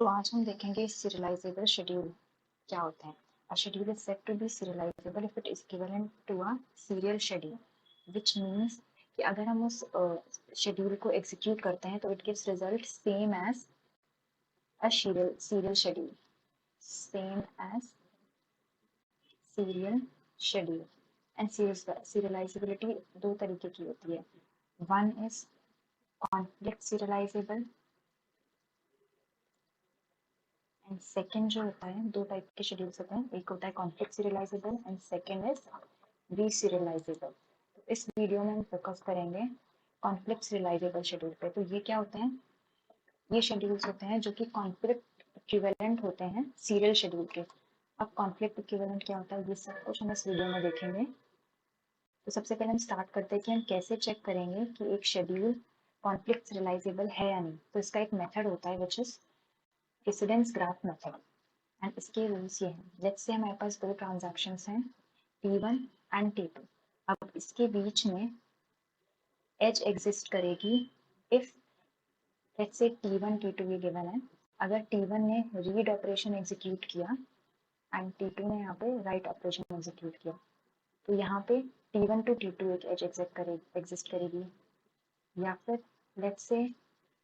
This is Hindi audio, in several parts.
तो आज हम देखेंगे serializable शेड्यूल क्या होता है. A schedule is said to be serializable if it is equivalent to a serial schedule, which means कि अगर हम उस शेड्यूल को एग्जीक्यूट करते हैं तो it gives result same as a serial schedule, same as serial schedule. And serializability दो तरीके की होती है. One is conflict serializable and second जो होता है, दो टाइप के शेड्यूल्स होते हैं, एक होता है conflict serializable and second is reserializable. तो इस वीडियो में हम फोकस करेंगे कॉन्फ्लिक्ट सीरियलाइजेबल शेड्यूल पे. तो ये क्या होते हैं? ये शेड्यूल्स होते हैं जो कि कॉन्फ्लिक्ट इक्विवेलेंट होते हैं सीरियल शेड्यूल के. अब कॉन्फ्लिक्ट इक्विवेलेंट क्या होता है, ये सब कुछ हम इस वीडियो में देखेंगे. तो सबसे पहले हम स्टार्ट करते हैं कि हम कैसे चेक करेंगे कि एक शेड्यूल कॉन्फ्लिक्ट सीरियलाइजेबल है या नहीं. तो इसका एक मेथड होता है which is precedence graph method. And इसके रूल्स ये हैं. लेट्स से हमारे पास दो ट्रांजैक्शंस हैं T1 एंड T2. अब इसके बीच में एज एग्जिस्ट करेगी if let's say T1 T2 ये गिवन है. अगर T1 ने रीड ऑपरेशन एग्जीक्यूट किया एंड T2 ने यहाँ पे राइट ऑपरेशन एग्जीक्यूट किया, तो यहाँ पे T1 टू T2 एक एज एग्जिस्ट करेगी. या फिर लेट्स से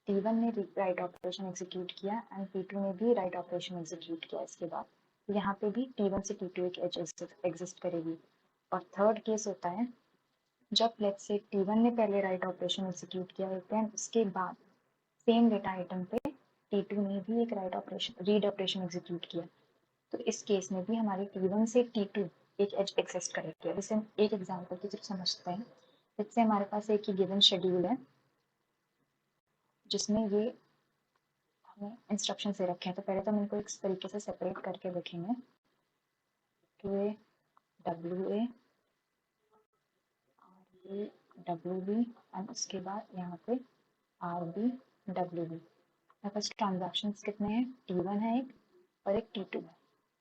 T1 ने राइट ऑपरेशन एग्जीक्यूट किया एंड T2 ने भी राइट ऑपरेशन एग्जीक्यूट किया. इसके बाद यहाँ पे भी T1 से T2 एक एज एग्जिस्ट करेगी. और थर्ड केस होता है जब लेट्स से T1 ने पहले राइट ऑपरेशन एग्जीक्यूट किया होता है, उसके बाद सेम डेटा आइटम पे T2 ने भी एक write operation read operation execute किया. तो इस केस में भी हमारे T1 से T2 एक एज एग्जिस्ट करेगी. जैसे हम एक एग्जाम्पल की तरफ समझते हैं. जैसे हमारे पास एक ही गिवन शेड्यूल है जिसमें ये हमें इंस्ट्रक्शन से रखे हैं. तो पहले तो हम इनको इस तरीके से सेपरेट करके देखेंगे. QA WA RB WB and उसके बाद यहाँ पे RB WB. मेरे पास ट्रांजैक्शंस कितने हैं? T1 है एक और एक T2 है.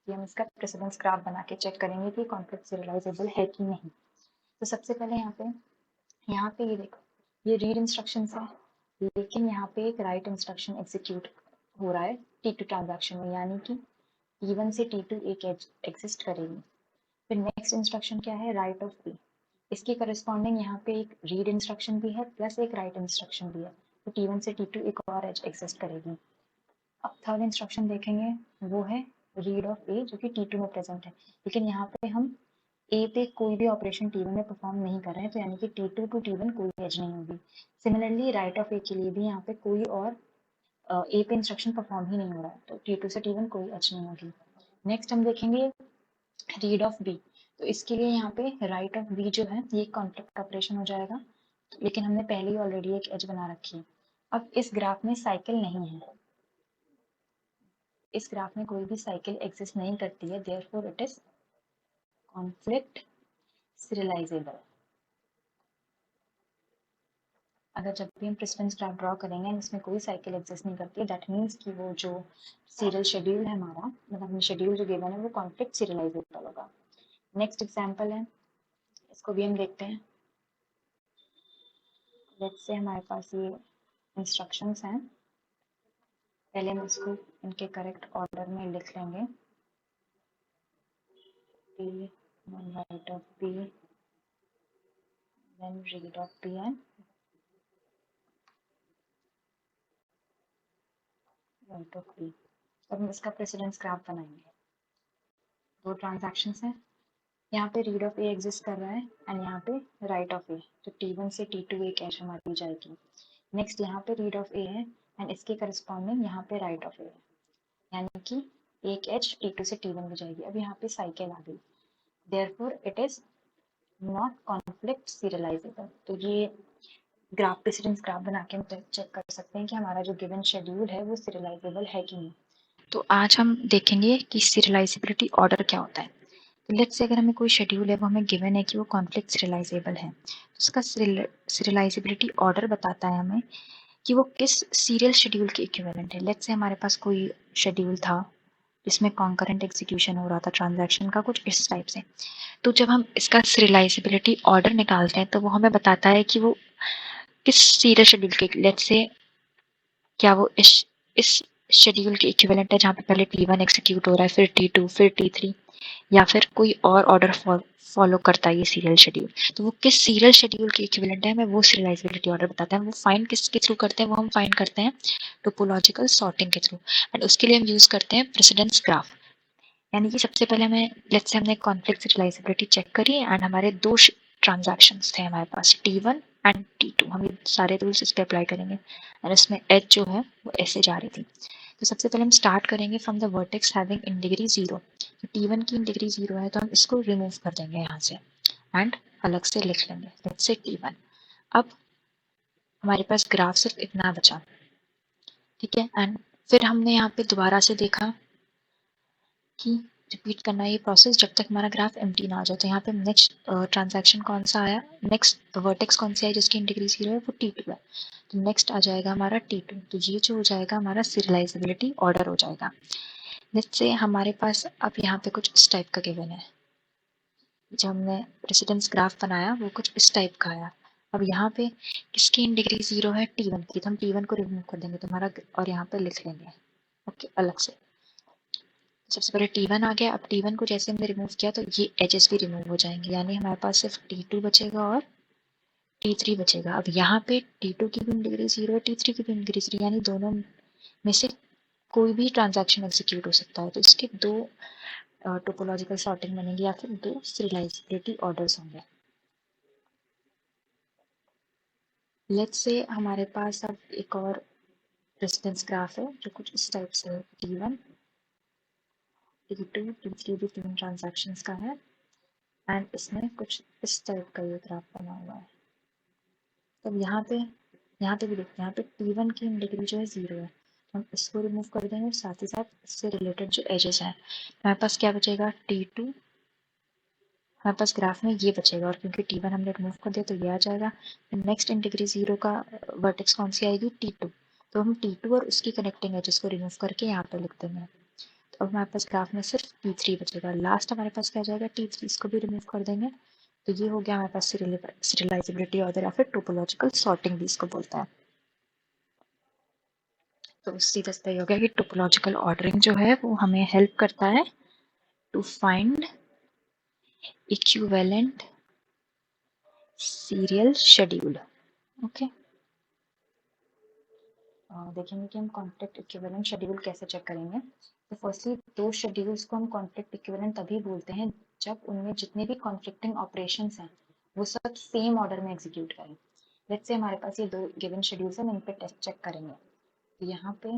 ये हम इसका प्रेसिडेंस ग्राफ बना के चेक करेंगे कि कॉन्फ्लिक्ट सीरियलाइजेबल है कि नहीं. तो सबसे पहले यहाँ पे ये देखो, ये रीड इंस्ट्रक्शंस है, लेकिन यहाँ पे एक राइट इंस्ट्रक्शन एग्जीक्यूट हो रहा है T2 ट्रांजैक्शन में, यानी कि T1 से T2 एक एज एग्जिस्ट करेगी. फिर नेक्स्ट इंस्ट्रक्शन क्या है? Right of P. इसके करस्पॉन्डिंग यहाँ पे एक रीड इंस्ट्रक्शन भी है प्लस एक राइट इंस्ट्रक्शन भी है. तो T1 से T2 एक और एज एग्जिस्ट करेगी. अब थर्ड इंस्ट्रक्शन देखेंगे, वो है रीड ऑफ A जो कि T2 में प्रेजेंट है. लेकिन यहाँ पे हम A पे कोई भी ऑपरेशन T1 में परफॉर्म नहीं कर रहे हैं, तो यानी कि T2 टू T1 कोई एज नहीं होगी. सिमिलरली राइट ऑफ A के लिए भी यहाँ पे कोई और A पे इंस्ट्रक्शन परफॉर्म ही नहीं हो रहा है, तो T2 से T1 कोई एज नहीं होगी. नेक्स्ट हम देखेंगे रीड ऑफ B. तो इसके लिए यहाँ पे राइट ऑफ B जो है ये कॉन्फ्लिक्ट ऑपरेशन हो जाएगा, लेकिन हमने पहले ही ऑलरेडी एक एज बना रखी है. अब इस ग्राफ में साइकिल नहीं है, इस ग्राफ में कोई भी साइकिल एग्जिस्ट नहीं करती है, therefore it is conflict serialisable. अगर जब भी हम प्रेसिडेंस ग्राफ ड्रॉ करेंगे इसमें कोई साइकिल एग्जिस्ट नहीं करती है, दैट मीन्स कि वो जो सीरियल शेड्यूल है हमारा, मतलब शेड्यूल जो गिवन है वो कॉन्फ्लिक्ट सीरियलाइजेबल होगा. नेक्स्ट एग्जांपल है, इसको भी हम देखते हैं. लेट्स से हमारे पास ये इंस्ट्रक्शंस हैं. पहले हम इसको इनके करेक्ट ऑर्डर में लिख लेंगे. P, then write of P, then read of P and write of P. अब हम इसका प्रेसिडेंस ग्राफ बनाएंगे. दो ट्रांजैक्शंस हैं, यहाँ पे रीड ऑफ ए एग्जिस्ट कर रहा है एंड यहाँ पे राइट ऑफ ए. तो T1 से T2 एक एज हमारी जाएगी. नेक्स्ट यहाँ पे रीड ऑफ ए है एंड इसके करस्पॉन्डिंग यहाँ पे राइट ऑफ ए है, यानी कि एक एज T2 से T1 भी जाएगी. अब यहाँ पे साइकिल आ गई, therefore it is not conflict serialisable. तो ये ग्राफ प्रेसिडेंस ग्राफ बना के हम चेक कर सकते हैं कि हमारा जो गिवन शेड्यूल है वो सीरियलाइजेबल है कि नहीं. तो आज हम देखेंगे कि सीरियलाइजेबिलिटी ऑर्डर क्या होता है. तो लेट्स से अगर हमें कोई शेड्यूल है वो हमें गिवन है कि वो कॉन्फ्लिक्ट सीरियलाइजेबल है, तो उसका सीरियलाइजेबिलिटी ऑर्डर बताता है हमें कि वो किस सीरियल शेड्यूल के इक्विवेलेंट है. लेट्स से हमारे पास कोई शेड्यूल था जिसमें कॉन्करेंट एग्जीक्यूशन हो रहा था ट्रांजैक्शन का कुछ इस टाइप से. तो जब हम इसका सीरियलाइजेबिलिटी ऑर्डर निकालते हैं तो वो हमें बताता है कि वो किस सीरियल शेड्यूल के, लेट्स से क्या वो इस शेड्यूल के इक्विवेलेंट है जहाँ पे पहले T1 एग्जीक्यूट हो रहा है, फिर T2, फिर T3, या फिर कोई और ऑर्डर फॉलो करता है ये सीरियल शेड्यूल। तो वो किस सीरियल शेड्यूल के इक्विवेलेंट है, हमें वो सीरियलाइजेबिलिटी ऑर्डर बताता है। वो फाइंड किसके थ्रू करते हैं, वो हम फाइंड करते हैं टोपोलॉजिकल सॉर्टिंग के थ्रू, एंड उसके लिए हम यूज करते हैं प्रेसिडेंस ग्राफ। यानी कि सबसे पहले हमें लेट्स से हमने कॉन्फ्लिक्ट सीरियलाइजेबिलिटी चेक करी एंड हमारे दो ट्रांजैक्शंस थे हमारे पास T1 एंड T2। हम ये सारे रूल्स इस पे अप्लाई करेंगे और इसमें एज जो है वो ऐसे जा रही थी। तो सबसे पहले हम स्टार्ट करेंगे from the vertex having in degree 0। तो T1 की इन डिग्री 0 है तो हम इसको रिमूव कर देंगे यहाँ से एंड अलग से लिख लेंगे लेट्स से T1। अब हमारे पास ग्राफ सिर्फ इतना बचा, ठीक है। एंड फिर हमने यहाँ पे दोबारा से देखा कि रिपीट करना ये प्रोसेस जब तक हमारा ग्राफ एम्प्टी ना आ जाए। तो यहाँ पे नेक्स्ट ट्रांजैक्शन कौन सा आया, नेक्स्ट वर्टेक्स कौन सी आई जिसकी इंटीग्री 0 है, वो T2 है। तो नेक्स्ट आ जाएगा हमारा T2। तो ये जो हो जाएगा हमारा सीरियलाइजेबिलिटी ऑर्डर हो जाएगा। लेट्स से हमारे पास अब यहाँ पे कुछ इस टाइप का गिवन है। जब हमने प्रेसिडेंस ग्राफ बनाया वो कुछ इस टाइप का आया। अब यहाँ पे किसकी इंटीग्री 0 है, T1 की। तो हम T1 को रिमूव कर देंगे तुम्हारा और यहाँ पे लिख लेंगे ओके अलग से। सबसे पहले T1 आ गया। अब T1 को जैसे हमने रिमूव किया तो ये एजेस भी रिमूव हो जाएंगे, यानी हमारे पास सिर्फ T2 बचेगा और T3 बचेगा। अब यहाँ पे T2 की भी डिग्री 0 है, T3 की भी डिग्री 0, यानी दोनों में से कोई भी ट्रांजैक्शन एग्जीक्यूट हो सकता है। तो इसके दो टोपोलॉजिकल सॉर्टिंग बनेगी या फिर दो सीरियलाइजेबिलिटी ऑर्डर्स होंगे। लेट्स से हमारे पास अब एक और प्रेसिडेंस ग्राफ है जो कुछ इस टाइप से है। T1, T2, T3 भी तीन ट्रांजैक्शंस का है एंड इसमें कुछ इस टाइप का ये ग्राफ बना हुआ है। तब यहाँ पे भी देखते हैं, यहाँ पे T1 की डिग्री जो है 0 है, तो हम इसको रिमूव कर देंगे। साथ ही साथ इससे रिलेटेड जो एजेस हैं हमारे पास क्या बचेगा, T2। हमारे पास ग्राफ में ये बचेगा और क्योंकि T1 हमने रिमूव कर दिया तो ये आ जाएगा। नेक्स्ट इन डिग्री 0 का वर्टेक्स कौन सी आएगी, T2। तो हम T2 और उसकी कनेक्टिंग एजेस को रिमूव करके यहाँ पे लिख देंगे। तो अब हमारे पास ग्राफ में सिर्फ T3 बचेगा। लास्ट हमारे पास क्या जाएगा, T3, इसको भी रिमूव कर देंगे। तो ये हो गया हमारे पास सीरियलाइजेबिलिटी ऑर्डर या फिर टोपोलॉजिकल सॉर्टिंग भी इसको बोलता है। तो सीधा सीधा ये हो गया कि टोपोलॉजिकल ऑर्डरिंग जो है वो हमें हेल्प करता है to find equivalent serial schedule. Okay, देखेंगे कि हम कॉन्फ्लिक्ट इक्विवेलेंट शेड्यूल कैसे चेक करेंगे। तो फर्स्टली दो शेड्यूल्स को हम कॉन्फ्लिक्ट इक्विवेलेंट तभी बोलते हैं जब उनमें जितने भी कॉन्फ्लिक्टिंग ऑपरेशंस हैं वो सब सेम ऑर्डर में एग्जीक्यूट करें। लेट्स से हमारे पास ये दो गिवन शेड्यूल्स हैं, इन पे टेस्ट चेक करेंगे। तो यहाँ पे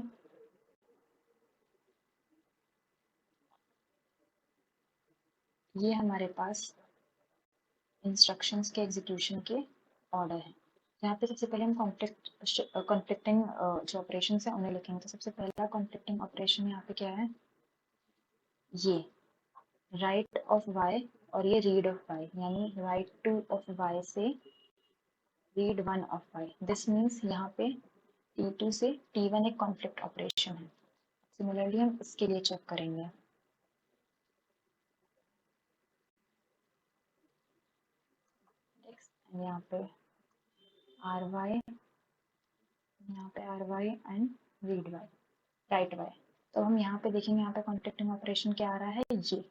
ये हमारे पास इंस्ट्रक्शंस के एग्जीक्यूशन के ऑर्डर हैं। यहाँ पे सबसे पहले हम कॉन्फ्लिक्टिंग जो ऑपरेशन है उन्हें लिखेंगे। तो सबसे पहला कॉन्फ्लिक्टिंग ऑपरेशन यहाँ पे क्या है, ये राइट ऑफ वाई और ये रीड ऑफ वाई, यानी राइट टू ऑफ वाई से read one of Y. This means यहाँ पे T2 से T1 एक कॉन्फ्लिक्ट ऑपरेशन है। सिमिलरली हम इसके लिए चेक करेंगे। यहाँ पे आर वाई, यहाँ पे R Y and read Y, write Y. तो हम यहाँ पे देखेंगे, यहाँ पे कॉन्फ्लिक्टिंग ऑपरेशन क्या आ रहा है, ये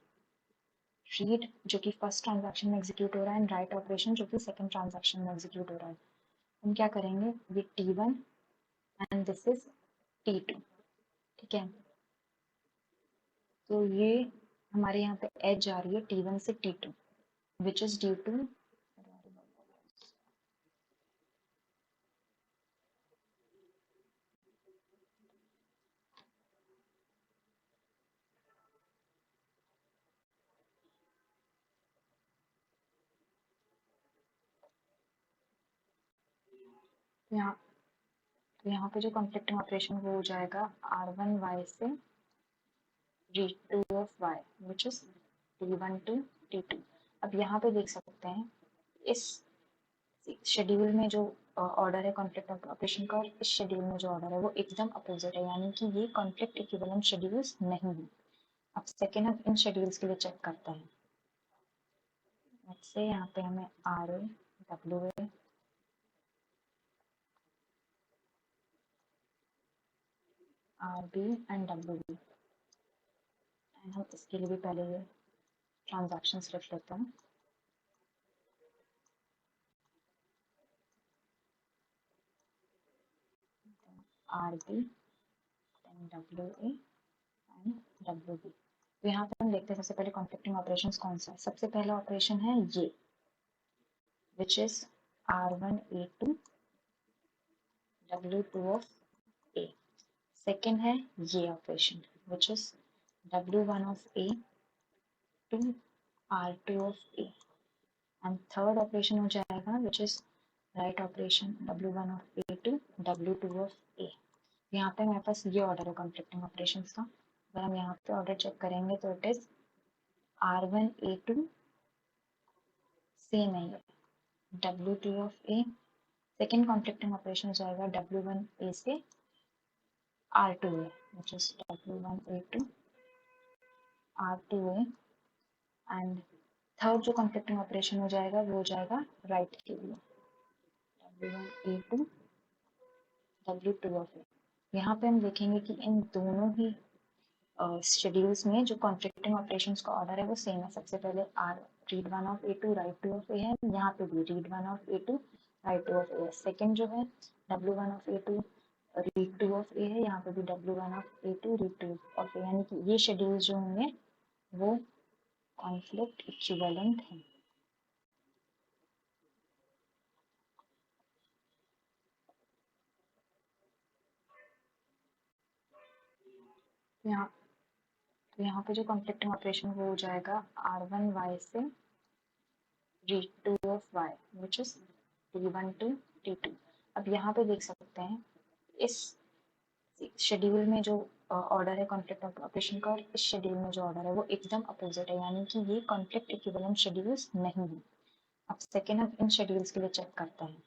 रीड जो कि फर्स्ट ट्रांजैक्शन में एग्जीक्यूट हो रहा है एंड राइट ऑपरेशन जो कि सेकंड ट्रांजैक्शन में एग्जीक्यूट हो रहा है। हम क्या करेंगे, ये T1 and this is T2, ठीक है। तो ये हमारे यहाँ पे एज आ रही है T1 से T2 which is due to, यहाँ तो यहाँ पे जो कॉन्फ्लिक्टिंग ऑपरेशन वो हो जाएगा R1 Y से R2 of Y which is T1 to T2। अब यहाँ पे देख सकते हैं इस शेड्यूल में जो ऑर्डर है कॉन्फ्लिक्ट ऑपरेशन का और इस शेड्यूल में जो ऑर्डर है वो एकदम अपोजिट है, यानी कि ये कॉन्फ्लिक्ट इक्विवेलेंट शेड्यूल्स नहीं है। अब सेकेंड हम इन शेड्यूल्स के लिए चेक करते हैं। से यहाँ पे हमें RA WA R B and W B. And हम इसके लिए भी पहले ये ट्रांजैक्शंस लिख लेते हैं। R B then W A and W B. तो यहाँ पे हम देखते हैं सबसे पहले कॉन्फ्लिक्टिंग ऑपरेशंस कौन सा है। सबसे पहला ऑपरेशन है ये which is R1A2 W2 of A। Second है ये operation which is W1 of A to R2 of A। And third operation हो जाएगा which is write operation W1 of A to W2 of A। यहाँ पे हमारे पास ये ऑर्डर है कॉन्फ्लिक्टिंग ऑपरेशंस का। अगर हम यहाँ पे ऑर्डर चेक करेंगे तो इट इज R1A2 सेम है ये W2 of A। Second conflicting operation हो जाएगा W1A से R2A which is W1A to R2A। And third जो कॉन्फ्लिक्टिंग ऑपरेशन हो जाएगा वो हो जाएगा राइट के लिए W1A to W2 of A। यहाँ पे हम देखेंगे कि इन दोनों ही शेड्यूल्स में जो कॉन्फ्लिक्टिंग ऑपरेशंस का ऑर्डर है वो सेम है। सबसे पहले read one of A to write two of A है, यहाँ पे भी read one of A to write two of A है। सेकेंड जो है W one of A to read two of A है, यहाँ पे भी W one of A to read two of A. यानी कि ये शेड्यूल्स जो होंगे वो कॉन्फ्लिक्ट इक्विवेलेंट हैं। तो यहाँ पे जो कॉन्फ्लिक्टिंग ऑपरेशन वो हो जाएगा R1Y से read two of Y which is T1 to T2। अब यहाँ पे देख सकते हैं इस शेड्यूल में जो ऑर्डर है कॉन्फ्लिक्ट ऑपरेशन का और इस शेड्यूल में जो ऑर्डर है वो एकदम अपोजिट है, यानी कि ये कॉन्फ्लिक्ट इक्विवेलेंट शेड्यूल्स नहीं है। अब सेकेंड हम इन शेड्यूल्स के लिए चेक करते हैं।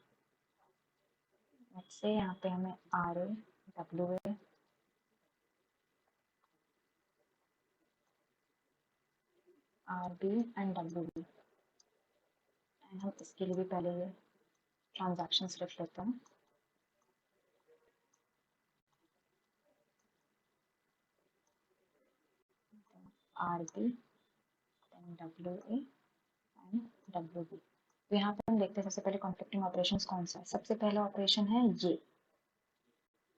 से यहाँ पे हमें RA WA RB and WB। And हम इसके लिए भी पहले ये ट्रांजैक्शंस लिख लेते हैं। RB then WA and WB। तो यहाँ पे हम देखते हैं सबसे पहले कॉन्फ्लिक्टिंग ऑपरेशंस कौन सा है। सबसे पहला ऑपरेशन है ये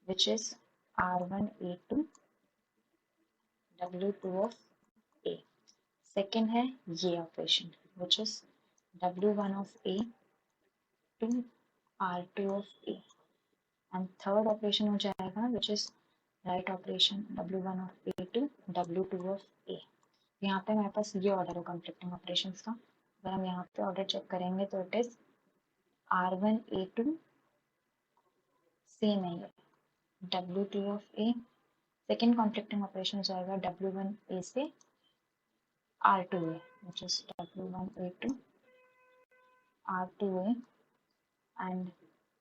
which is R1A2 W2 of A। Second है ये operation which is W1 of A to R2 of A। And third operation हो जाएगा which is write operation W1 of A to W2 of A। यहाँ पे हमारे पास ये ऑर्डर है कॉन्फ्लिक्टिंग ऑपरेशंस का। अगर हम यहाँ पे ऑर्डर चेक करेंगे तो इट इज R1A2 सेम है ये W2 of A। Second conflicting operation हो जाएगा W1A से R2A which is W1A to R2A। And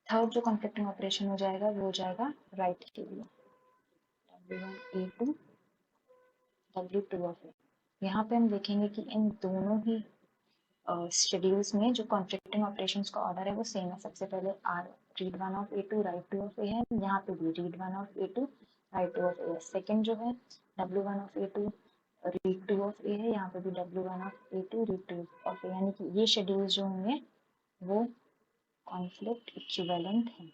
third जो कॉन्फ्लिक्टिंग ऑपरेशन हो जाएगा वो हो जाएगा राइट के लिए W1A to W2 of A। यहाँ पे हम देखेंगे कि इन दोनों ही शेड्यूल्स में जो कॉन्फ्लिक्टिंग ऑपरेशंस का ऑर्डर है वो सेम है। सबसे पहले read one of A to write two of A है, यहाँ पे भी read one of A to write two of A है। सेकेंड जो है W one of A to read two of A है, यहाँ पे भी W one of A to read two of A. यानी कि ये शेड्यूल्स जो होंगे वो कॉन्फ्लिक्ट इक्विवेलेंट हैं।